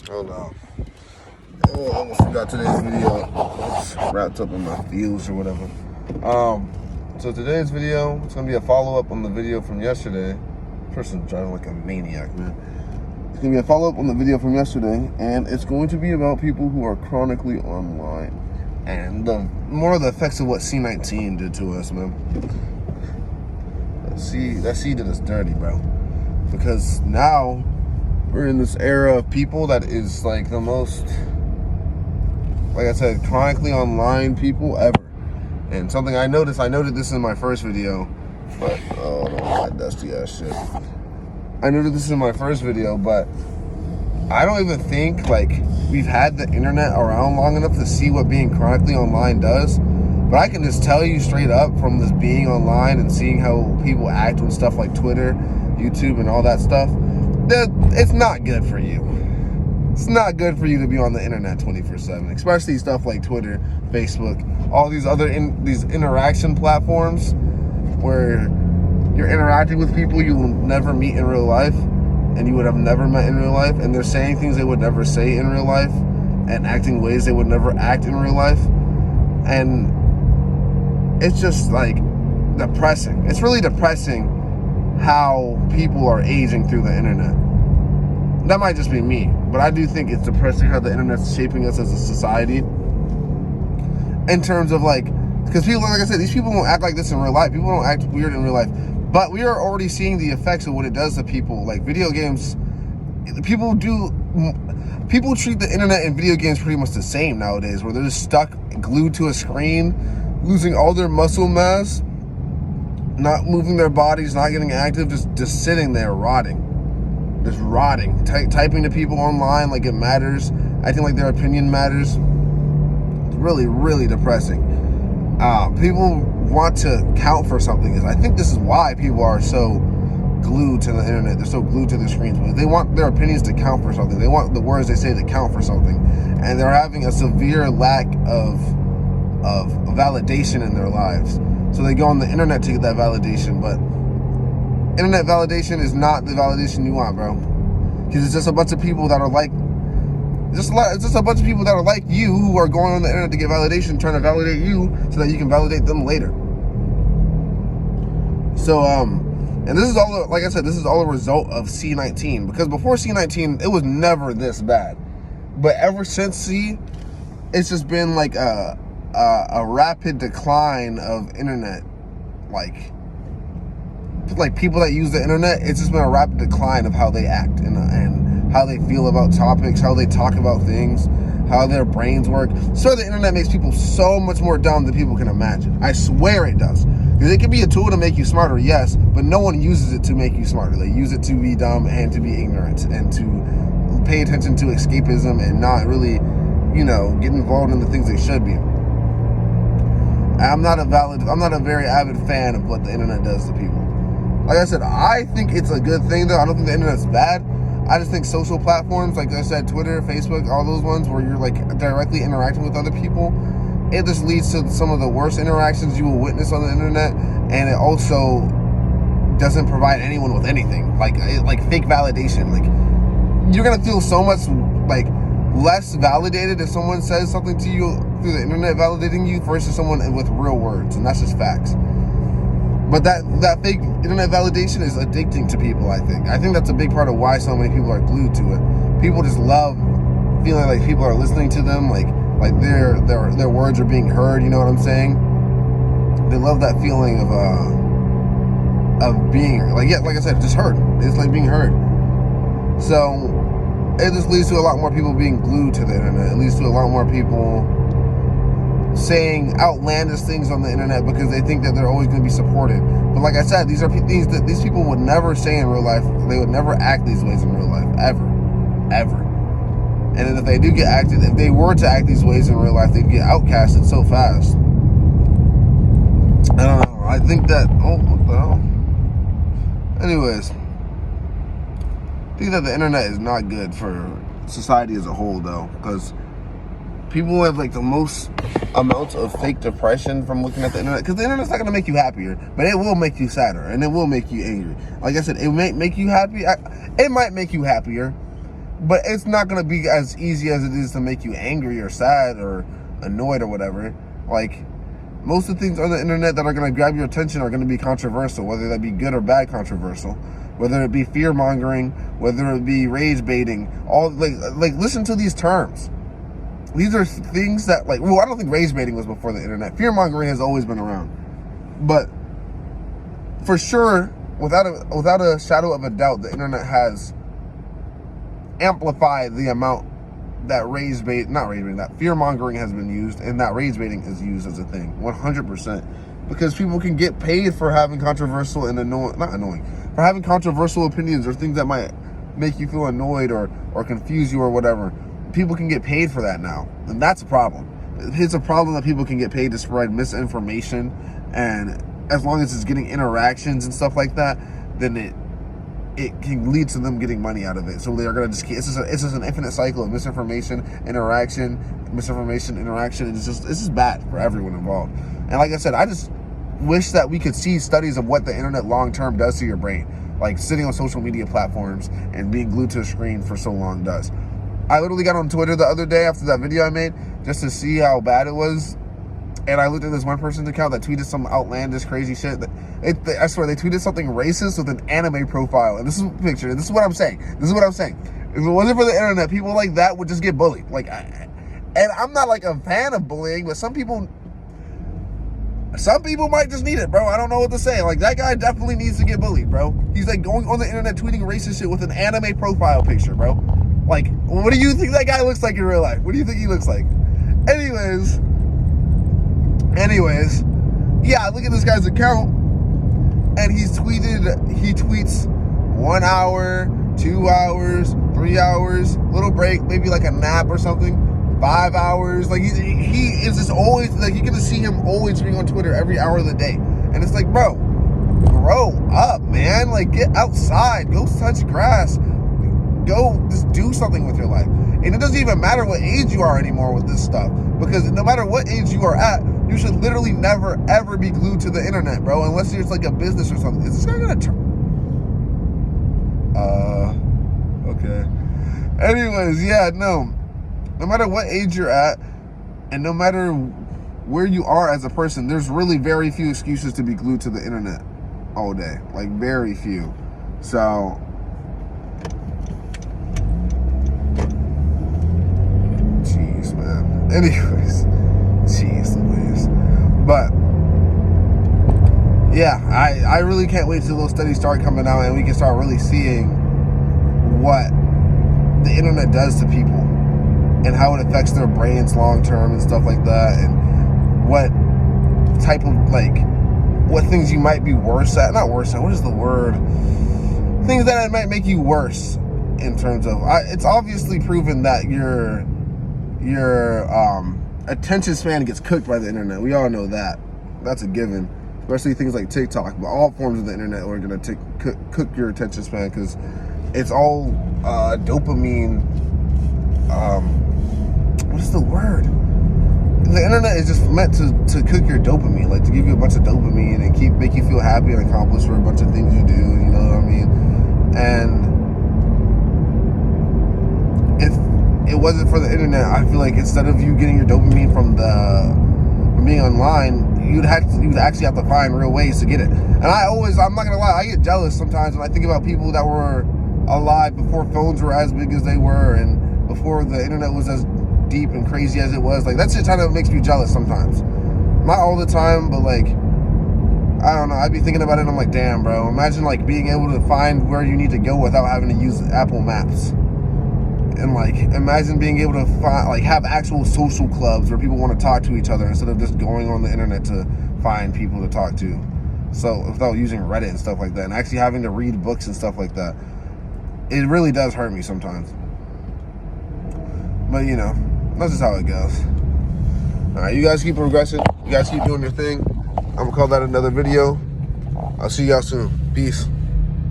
Hold on. Oh, I almost forgot today's video. It's wrapped up in my views or whatever. So today's video, it's gonna be a follow-up on the video from yesterday. Person driving like a maniac, man. It's gonna be a follow-up on the video from yesterday, and it's going to be about people who are chronically online and more of the effects of what C-19 did to us, man. That C did us dirty, bro. Because now we're in this era of people that is like the most, like I said, chronically online people ever. And something I noted this in my first video, but oh no, that dusty ass shit. I noted this in my first video, but I don't even think like we've had the internet around long enough to see what being chronically online does. But I can just tell you straight up from this being online and seeing how people act on stuff like Twitter, YouTube, and all that stuff, that it's not good for you. It's not good for you to be on the internet 24/7, especially stuff like Twitter, Facebook, all these other these interaction platforms where you're interacting with people you will never meet in real life and you would have never met in real life, and they're saying things they would never say in real life and acting ways they would never act in real life. And it's just like depressing. It's really depressing how people are aging through the internet. That might just be me, but I do think it's depressing how the internet's shaping us as a society. In terms of like, because people, like I said, these people don't act like this in real life. People don't act weird in real life. But we are already seeing the effects of what it does to people. Like video games, people treat the internet and video games pretty much the same nowadays, where they're just stuck, glued to a screen, losing all their muscle mass, not moving their bodies, not getting active, just sitting there rotting. Just rotting, typing to people online like it matters, acting like their opinion matters. It's really, really depressing. People want to count for something. I think this is why people are so glued to the internet. They're so glued to their screens. But they want their opinions to count for something. They want the words they say to count for something. And they're having a severe lack of validation in their lives. So they go on the internet to get that validation, but internet validation is not the validation you want, bro. Because it's just a bunch of people that are like, it's just a bunch of people that are like you who are going on the internet to get validation, trying to validate you so that you can validate them later. So, and this is all, like I said, this is all a result of C-19. Because before C-19, it was never this bad. But ever since C, it's just been like a rapid decline of internet, like people that use the internet. It's just been a rapid decline of how they act and how they feel about topics, how they talk about things, how their brains work. So the internet makes people so much more dumb than people can imagine. I swear it does. Because it can be a tool to make you smarter, yes, but no one uses it to make you smarter. They use it to be dumb and to be ignorant and to pay attention to escapism and not really, get involved in the things they should be. I'm not a very avid fan of what the internet does to people. Like I said, I think it's a good thing though. I don't think the internet's bad. I just think social platforms, like I said, Twitter, Facebook, all those ones where you're like directly interacting with other people, it just leads to some of the worst interactions you will witness on the internet, and it also doesn't provide anyone with anything, like fake validation. Like you're gonna feel so much like less validated if someone says something to you through the internet validating you versus someone with real words, and that's just facts. But that fake internet validation is addicting to people, I think. I think that's a big part of why so many people are glued to it. People just love feeling like people are listening to them, like their words are being heard, you know what I'm saying? They love that feeling of being, like I said, just heard. It's like being heard. So it just leads to a lot more people being glued to the internet. It leads to a lot more people saying outlandish things on the internet because they think that they're always going to be supported. But like I said, these are things that these people would never say in real life. They would never act these ways in real life, ever. And then if they were to act these ways in real life, they'd get outcasted so fast. I don't know. I think that, what the hell? Anyways, I think that the internet is not good for society as a whole though, because people have like the most amounts of fake depression from looking at the internet, because the internet's not going to make you happier, but it will make you sadder and it will make you angry. Like I said, it might make you happy. It might make you happier, But it's not going to be as easy as it is to make you angry or sad or annoyed or whatever. Like, most of the things on the internet that are going to grab your attention are going to be controversial, whether that be good or bad controversial, whether it be fear mongering, whether it be rage baiting. All like listen to these terms. These are things that, like, well, I don't think rage baiting was before the internet. Fear mongering has always been around, but for sure, without a shadow of a doubt, the internet has amplified the amount that that fear mongering has been used, and that rage baiting is used as a thing, 100%, because people can get paid for having controversial and for having controversial opinions or things that might make you feel annoyed or confuse you or whatever. People can get paid for that now, and that's a problem. It's a problem that people can get paid to spread misinformation, and as long as it's getting interactions and stuff like that, then it can lead to them getting money out of it. So they're gonna just keep. It's just an infinite cycle of misinformation, interaction. It's just bad for everyone involved. And like I said, I just wish that we could see studies of what the internet long term does to your brain, like sitting on social media platforms and being glued to a screen for so long does. I literally got on Twitter the other day after that video I made just to see how bad it was. And I looked at this one person's account that tweeted some outlandish, crazy shit. I swear, they tweeted something racist with an anime profile. And this is a picture. This is what I'm saying. If it wasn't for the internet, people like that would just get bullied. And I'm not like a fan of bullying, but some people might just need it, bro. I don't know what to say. Like, that guy definitely needs to get bullied, bro. He's like going on the internet tweeting racist shit with an anime profile picture, bro. Like, what do you think that guy looks like in real life? What do you think he looks like? Anyways, yeah, I look at this guy's account, and he tweets 1 hour, 2 hours, 3 hours, little break, maybe like a nap or something, 5 hours. Like, he is just always, like, you're gonna see him always being on Twitter every hour of the day. And it's like, bro, grow up, man. Like, get outside, go touch grass, go just do something with your life. And it doesn't even matter what age you are anymore with this stuff, because no matter what age you are at, you should literally never ever be glued to the internet, bro, unless it's like a business or something. Is this guy gonna okay. Anyways, yeah, no matter what age you're at, and no matter where you are as a person, there's really very few excuses to be glued to the internet all day. Like, very few. So jeez, man. Anyways, jeez Louise. But yeah, I really can't wait till those studies start coming out and we can start really seeing what the internet does to people and how it affects their brains long term and stuff like that, and what type of, like, what things you might be worse at. Not worse at, what is the word? Things that it might make you worse in terms of, it's obviously proven that your attention span gets cooked by the internet. We all know that. That's a given. Especially things like TikTok, but all forms of the internet are going to cook your attention span, because it's all dopamine. What's the word? The internet is just meant to cook your dopamine, like to give you a bunch of dopamine and make you feel happy and accomplished for a bunch of things you do. You know what I mean? And if it wasn't for the internet, I feel like instead of you getting your dopamine from being online, you'd actually have to find real ways to get it. And I'm not gonna lie, I get jealous sometimes when I think about people that were alive before phones were as big as they were and before the internet was as deep and crazy as it was. Like, that shit kind of makes me jealous sometimes. Not all the time, but like, I don't know, I'd be thinking about it and I'm like, damn, bro, imagine like being able to find where you need to go without having to use Apple Maps. And like, imagine being able to find, like, have actual social clubs where people want to talk to each other instead of just going on the internet to find people to talk to. So without using Reddit and stuff like that, and actually having to read books and stuff like that, it really does hurt me sometimes. But you know, that's just how it goes. All right, you guys keep progressing. You guys keep doing your thing. I'm gonna call that another video. I'll see y'all soon. Peace.